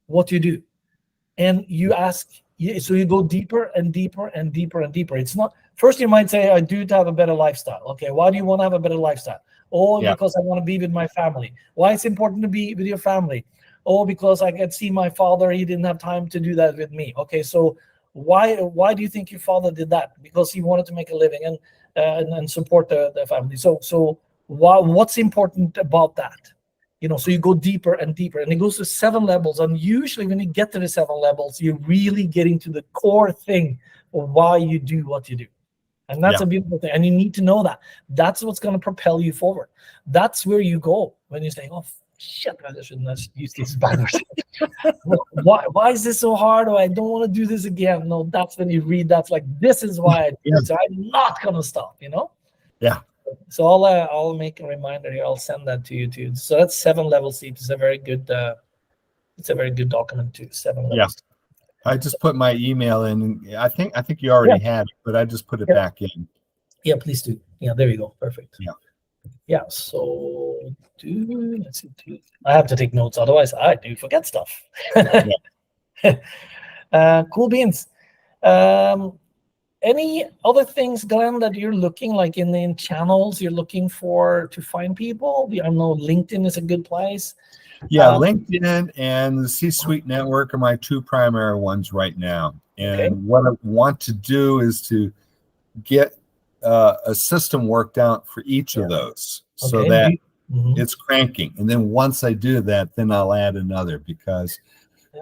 what you do? And you ask, so you go deeper and deeper and deeper and deeper. It's not, first you might say, I do to have a better lifestyle. Okay, why do you want to have a better lifestyle? Oh, because I want to be with my family. Why it's important to be with your family? Oh, because I can see my father, he didn't have time to do that with me. Okay, so why do you think your father did that? Because he wanted to make a living and support the family. So what's important about that? So you go deeper and deeper, and it goes to 7 levels. And usually when you get to the 7 levels, you're really getting to the core thing of why you do what you do. And that's a beautiful thing. And you need to know that. That's what's going to propel you forward. That's where you go when you say, oh, shit, I shouldn't use these bad words. Why is this so hard? Or I don't want to do this again. No, that's when you read that's like, this is why I do it. So I'm not going to stop, Yeah. So I'll make a reminder here. I'll send that to you too. So that's 7 Levels Deep. It's a very good document too. 7 levels. Yeah. I just put my email in. I think you already had it, but I just put it back in. Yeah, please do. Yeah, there you go. Perfect. Yeah. Yeah. So let's see. I have to take notes, otherwise I do forget stuff. Cool beans. Any other things, Glenn, that you're looking like in channels you're looking for to find people? I know LinkedIn is a good place. Yeah, LinkedIn and the C-Suite Network are my 2 primary ones right now. And what I want to do is to get a system worked out for each of those so that it's cranking. And then once I do that, then I'll add another, because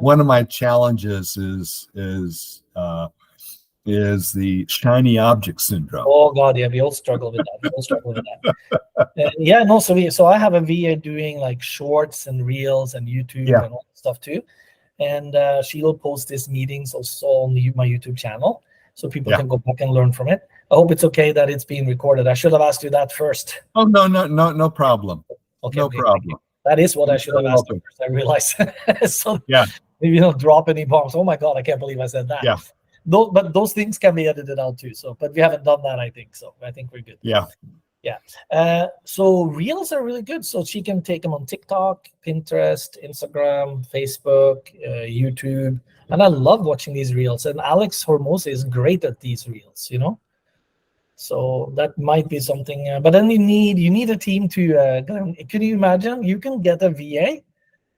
one of my challenges is the shiny object syndrome. Oh God, yeah, we all struggle with that. So I have a VA doing like shorts and reels and YouTube and all that stuff too. And she'll post these meetings also on my YouTube channel, so people can go back and learn from it. I hope it's okay that it's being recorded. I should have asked you that first. Oh, no problem. Okay, no problem. That is what I should have asked you first. I realized. So maybe you don't drop any bombs. Oh my God, I can't believe I said that. Yeah. But those things can be edited out too. So, but we haven't done that, I think. So I think we're good. Yeah. Yeah. So reels are really good. So she can take them on TikTok, Pinterest, Instagram, Facebook, YouTube. And I love watching these reels. And Alex Hormozy is great at these reels, So that might be something. But then you need a team to. Can you imagine? You can get a VA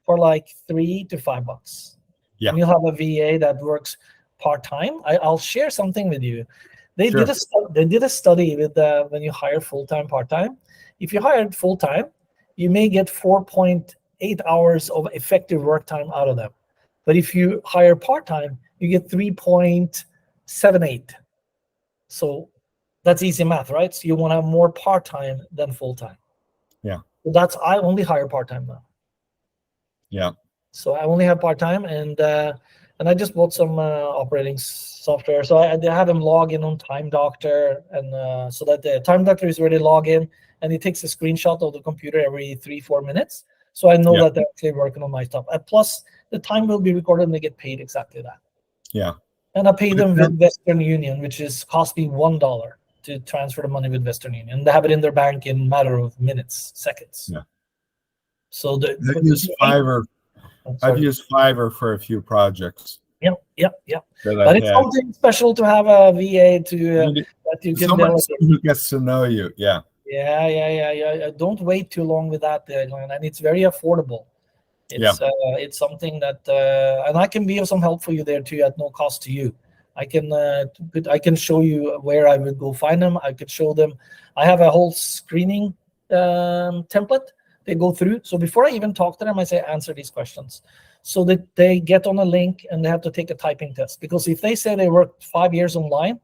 for like $3 to $5. Yeah. And you'll have a VA that works part-time. I'll share something with you. They did a study with when you hire full-time, part-time. If you hired full-time, you may get 4.8 hours of effective work time out of them. But if you hire part-time, you get 3.78. So that's easy math, right? So you want to have more part-time than full-time. Yeah. So I only hire part-time now. Yeah. So I only have part-time, and I just bought some operating software. So I have him log in on Time Doctor, and so that the Time Doctor is ready to log in, and he takes a screenshot of the computer every 3-4 minutes. So I know that they're actually working on my stuff. Plus, the time will be recorded and they get paid exactly that. Yeah. And I pay them with Western Union, which is cost me $1 to transfer the money with Western Union. They have it in their bank in a matter of minutes, seconds. Yeah. So I've used Fiverr for a few projects. Yep. But it's something special to have a VA that you can someone who gets to know you. Yeah. Yeah. Don't wait too long with that, and it's very affordable. It's something that, and I can be of some help for you there too at no cost to you. I can show you where I would go find them. I could show them. I have a whole screening template they go through. So before I even talk to them, I say answer these questions, so that they get on a link and they have to take a typing test. Because if they say they worked 5 years online,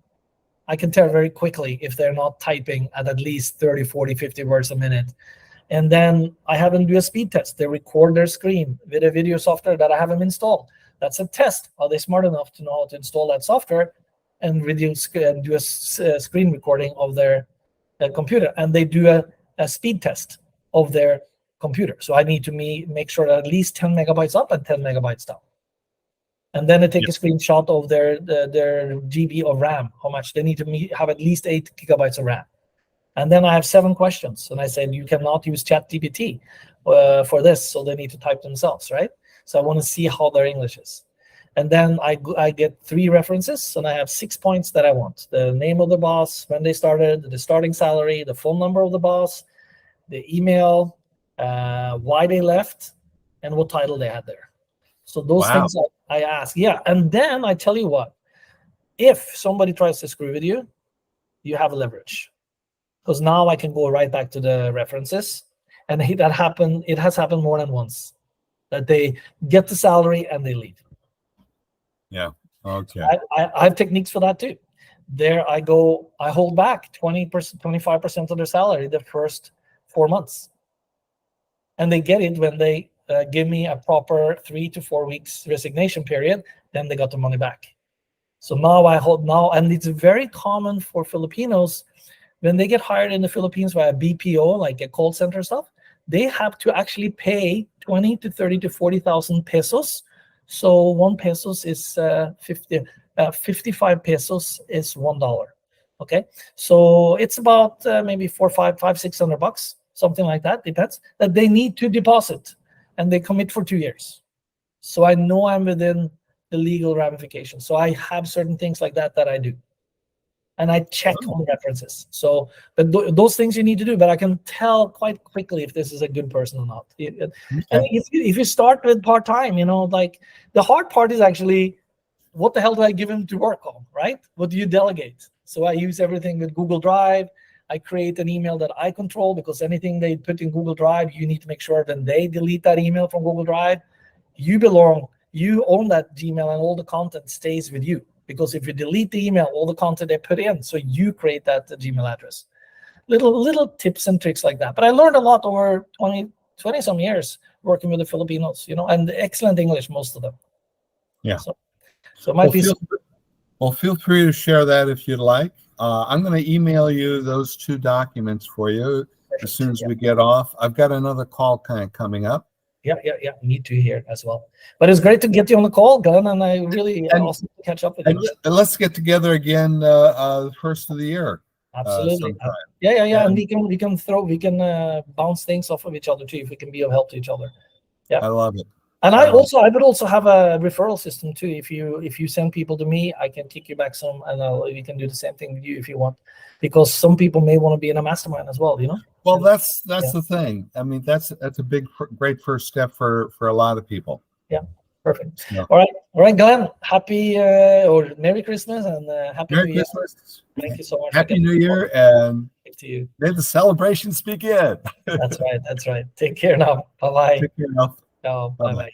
I can tell very quickly if they're not typing at least 30, 40, 50 words a minute. And then I have them do a speed test. They record their screen with a video software that I have them install. That's a test. Are they smart enough to know how to install that software and do a screen recording of their computer? And they do a speed test of their computer. So I need to make sure that at least 10 megabytes up and 10 megabytes down. And then they take a screenshot of their GB of RAM, how much they need to have at least 8 gigabytes of RAM. And then I have 7 questions, and I said you cannot use ChatGPT for this, so they need to type themselves, right? So I want to see how their English is. And then I get 3 references, and I have 6 points that I want: the name of the boss, when they started, the starting salary, the phone number of the boss, the email, why they left, and what title they had there. So those things I ask. Yeah, and then I tell you what, if somebody tries to screw with you, you have leverage. Because now I can go right back to the references, and it has happened more than once, that they get the salary and they leave. Yeah. Okay. I have techniques for that too. There I go, I hold back 20%, 25% of their salary the first 4 months. And they get it when they give me a proper 3 to 4 weeks resignation period, then they got the money back. So now and it's very common for Filipinos. When they get hired in the Philippines by a BPO, like a call center stuff, they have to actually pay 20 to 30 to 40,000 pesos. So 1 pesos is 55 pesos is $1. Okay, so it's about maybe $600, something like that. Depends, that they need to deposit, and they commit for 2 years. So I know I'm within the legal ramifications. So I have certain things like that I do. And I check on references. So, but those things you need to do. But I can tell quite quickly if this is a good person or not. And if you start with part-time, like the hard part is actually, what the hell do I give him to work on, right? What do you delegate? So I use everything with Google Drive. I create an email that I control, because anything they put in Google Drive, you need to make sure when they delete that email from Google Drive, you own that Gmail, and all the content stays with you. Because if you delete the email, all the content they put in, so you create that Gmail address. Little tips and tricks like that. But I learned a lot over 20 some years working with the Filipinos, and excellent English, most of them. Yeah. So it might be. Feel free to share that if you'd like. I'm going to email you those 2 documents for you as soon as we get off. I've got another call coming up. Yeah. Me too here as well. But it's great to get you on the call, Glenn, and I really also catch up with you. And let's get together again first of the year. Absolutely. Yeah. And we can bounce things off of each other too, if we can be of help to each other. Yeah. I love it. And I would also have a referral system too. If you send people to me, I can kick you back some, and we can do the same thing with you if you want, because some people may want to be in a mastermind as well. Well, that's the thing. I mean, that's a great first step for a lot of people. Yeah, perfect. Yeah. All right, Glenn. Happy or Merry Christmas and Happy New Year. Christmas. Thank you so much. Happy New Year, and to you. May the celebrations begin. That's right. Take care now. Bye bye. Take care now. Bye bye.